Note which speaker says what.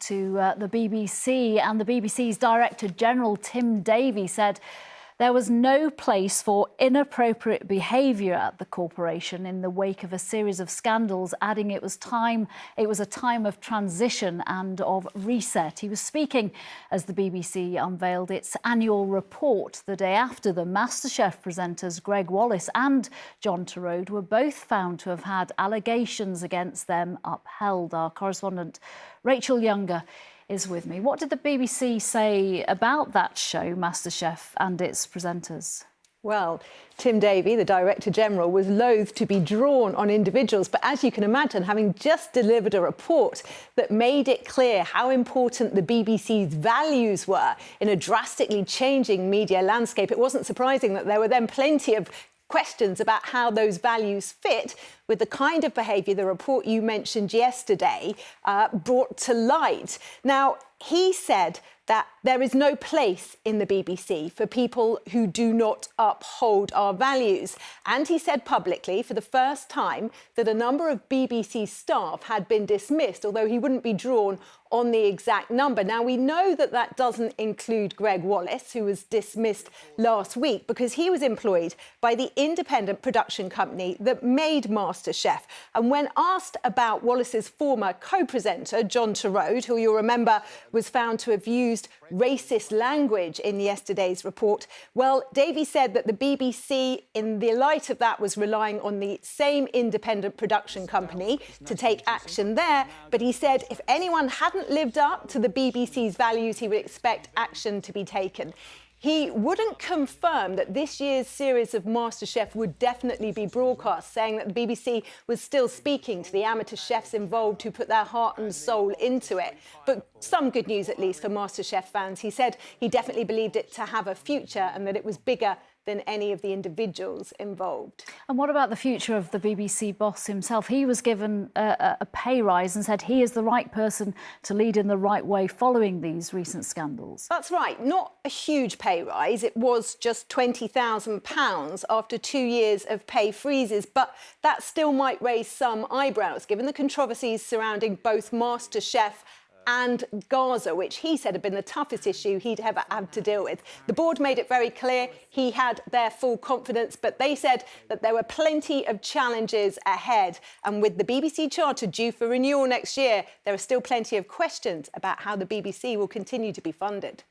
Speaker 1: to the BBC, and the BBC's Director General Tim Davie said there was no place for inappropriate behaviour at the corporation in the wake of a series of scandals, adding it was a time of transition and of reset. He was speaking as the BBC unveiled its annual report the day after the MasterChef presenters Gregg Wallace and John Torode were both found to have had allegations against them upheld. Our correspondent Rachel Younger is with me. What did the BBC say about that show, MasterChef, and its presenters?
Speaker 2: Well, Tim Davie, the Director General, was loath to be drawn on individuals, but as you can imagine, having just delivered a report that made it clear how important the BBC's values were in a drastically changing media landscape, it wasn't surprising that there were then plenty of questions about how those values fit with the kind of behaviour the report you mentioned yesterday brought to light. Now, he said that there is no place in the BBC for people who do not uphold our values. And he said publicly for the first time that a number of BBC staff had been dismissed, although he wouldn't be drawn on the exact number. Now, we know that that doesn't include Gregg Wallace, who was dismissed last week because he was employed by the independent production company that made MasterChef. And when asked about Wallace's former co-presenter, John Torode, who you'll remember was found to have used racist language in yesterday's report, well, Davie said that the BBC, in the light of that, was relying on the same independent production company to take action there. But he said if anyone hadn't lived up to the BBC's values, he would expect action to be taken. He wouldn't confirm that this year's series of MasterChef would definitely be broadcast, saying that the BBC was still speaking to the amateur chefs involved who put their heart and soul into it. But some good news, at least, for MasterChef fans. He said he definitely believed it to have a future and that it was bigger than any of the individuals involved.
Speaker 1: And what about the future of the BBC boss himself? He was given a pay rise and said he is the right person to lead in the right way following these recent scandals.
Speaker 2: That's right. Not a huge pay rise. It was just £20,000 after 2 years of pay freezes, but that still might raise some eyebrows, given the controversies surrounding both MasterChef and Gaza, which he said had been the toughest issue he'd ever had to deal with. The board made it very clear he had their full confidence, but they said that there were plenty of challenges ahead. And with the BBC Charter due for renewal next year, there are still plenty of questions about how the BBC will continue to be funded.